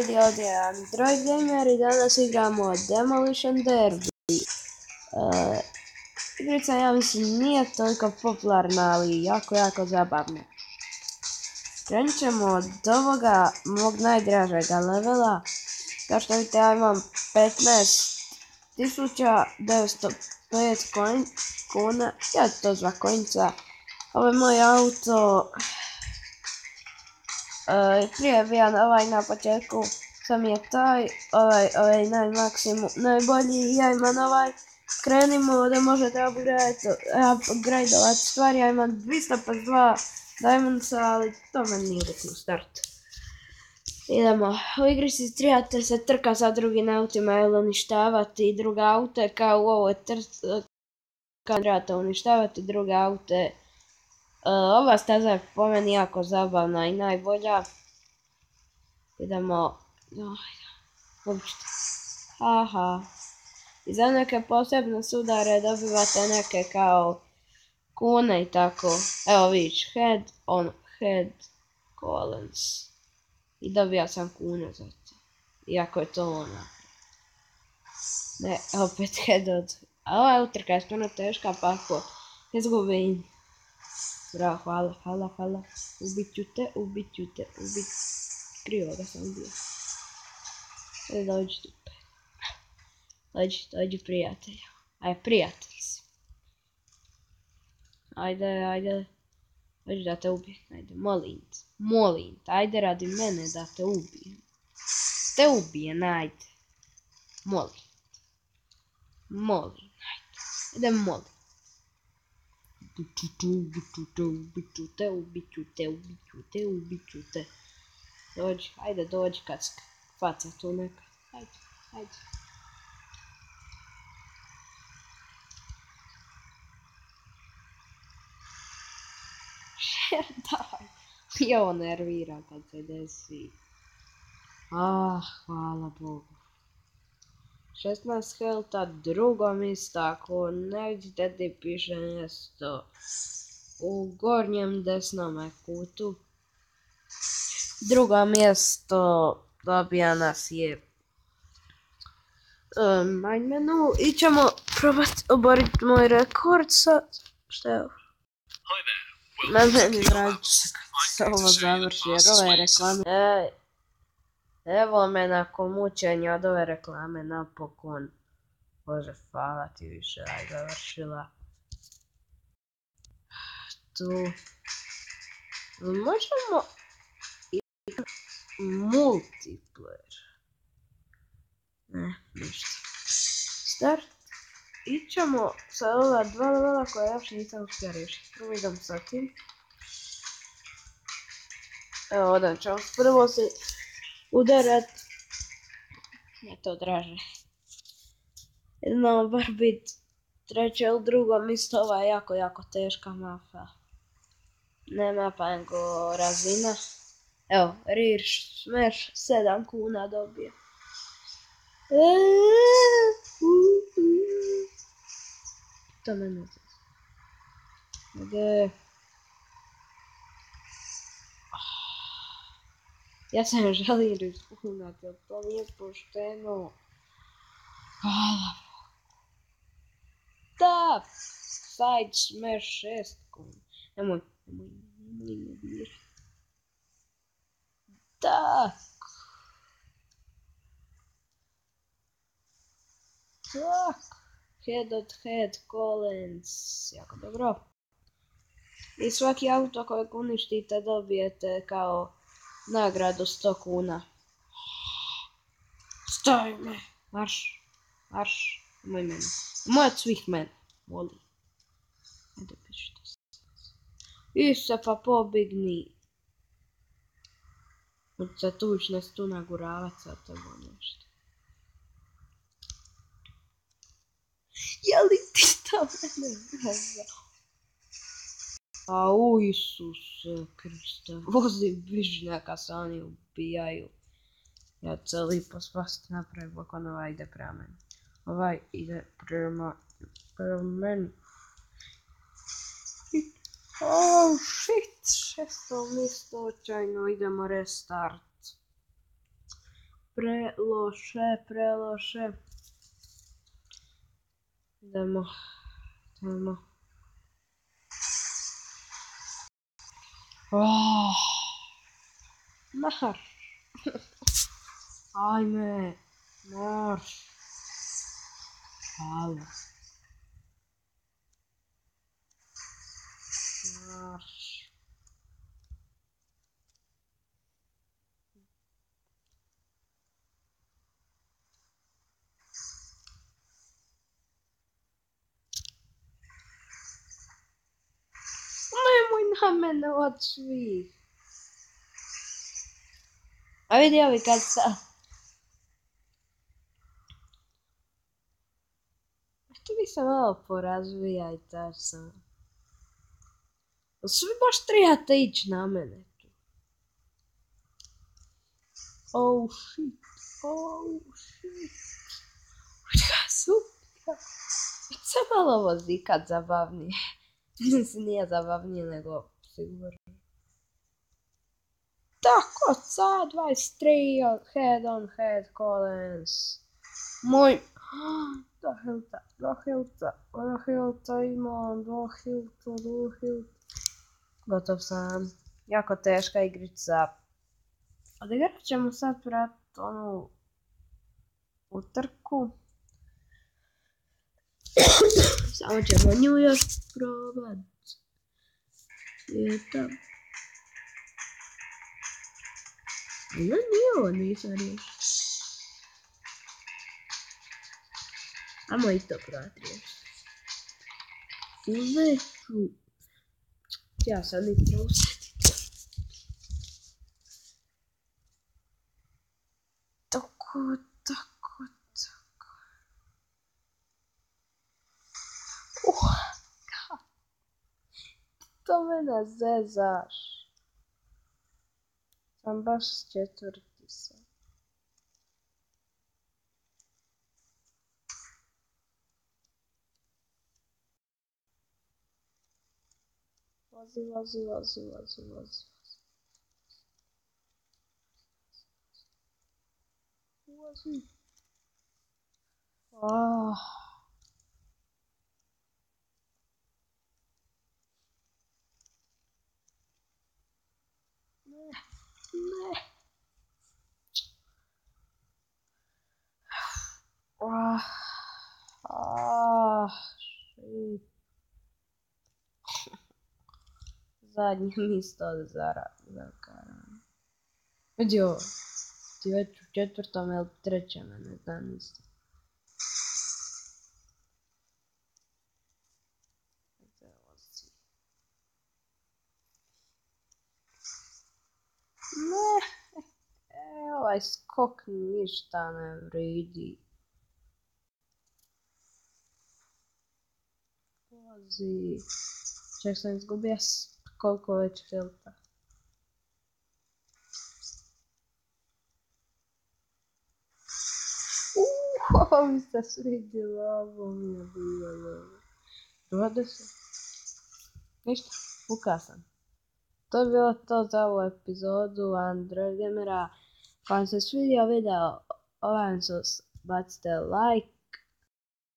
Ljudi ovdje je Android Gamer i danas igramo Demolition Derby. Igrica, ja mislim, nije toliko popularna, ali jako zabavna. Krenut ćemo od ovoga mog najdražega levela. Kao što vidite, ja imam 15.905 kuna, ja to zva konjica. Ovo je moj auto. Prije bio ovaj na početku, sam je taj, ovaj najbolji, ja imam ovaj. Krenimo da možete upgradeovat stvari, ja imam 252 diamondsa, ali to meni nije bitno u startu. Idemo, u igrici trebate se trka sa drugim autima ili uništavati druga auta, kao u ovoj kad trebate uništavati druge aute. Ova staza je po meni jako zabavna i najbolja. Idemo, uopšte, haha. I za neke posebne sudare dobivate neke kao kune i tako. Evo vidiš, head on head collins. I dobija sam kune za to. Iako je to ona. Ne, opet head od... A ova utrka je stvarno teška, pa ako izgubim. Bravo, hvala. Ubit ću te. Krivo da sam ubio. Dođi tu. Dođi prijatelju. Ajde, prijatelj si. Ajde. Dođi da te ubijem. Ajde, molim te. Ajde radi mene da te ubijem. Te ubijem, ajde. Molim, ajde. Ajde, molim. Ubit ću te. Dođi kad se faca tu neka. Ajde. Daj. I ovo nervira kad se desi. Hvala Bogu. 16 helta, drugo mjesto, ako ne vidite gdje piše mjesto. U gornjem desnom kutu. Drugo mjesto dobija nas je main menu. I ćemo probati oboriti moj rekord sad. Šta je ovo? Meni draži se ovo završi jer ove reklame... Evo me nakon mučenja od ove reklame napokon. Bože, hvala ti više, aj završila. Tu... Možemo... multiplayer. Ne, ništa. Start. Ićemo sa ova dva levela koja još nisam uspio riješiti. Prvo idem sa tim. Evo, ovdje ćemo prvo se udarat. Ne to draže. Znamo bar bit treće ili drugo mjesto, ova je jako teška mapa. Ne mapa, nego razina. Evo, rear smash 7 kuna dobije. To me ne zna. Gdje? Ja sam želim ispunati, ali to nije pošteno. Hvala. Da! Side smash 6 kuna. Nemoj me dirati. Tak. Head collins. Jako dobro. I svaki auto kojeg uništite dobijete kao nagradu 100 kuna. Stavi me. Marš. Moj mene. Moj od svih mene. Voli. Ajde piši to. I se pa pobigni. Od se tučne stu naguravat sa tebo nešto. Jeli ti to mene gleda? Au, Isuse Kriste, vozi bližnjaka se oni ubijaju. Ja celi pospast napravim, dok on ovaj ide prema meni. Ovaj ide prema meni. Oh shit, 6. mjesto očajno, idemo restart. preloše. Idemo. Marš. Ajme. Marš. Halo. Marš. Nemoj na mene od svih. A vidi ovi kad sad. Što bi se malo porazvija i tak sam. Svi baš trebate ići na mene. Oh shit. Super. Se malo vozi kad zabavnije. Mislim, nije zabavnije nego sigurno. Tako, ca 23 head on head Collins. Moj... Do hilta imam, do hilta. Gotov sam. Jako teška igrica. Odigrat ćemo sad pratit onu utrku. Samo ćemo nju još probat. Nije ovo nisam riješio. Ajmo i to probat riješiti. Uveću. Ja sam i trusiti. Tako. To mene zezaš. Sam baš četvrti sam. Vozi. Ne. Shit. Zadnje mjesto za karan. Vidi ovo. Ti već u četvrtom ili trećem, ne znam isto. Ne. Ovaj skok ništa ne vridi. Vozi. Čak sam izgubio koliko već filta. Ovo mi se svidjelo, ovo mi je bilo. 20. Ništa, pukao sam. To je bilo to za ovu epizodu Android Gamera. Ako vam se svidio video, bacite like.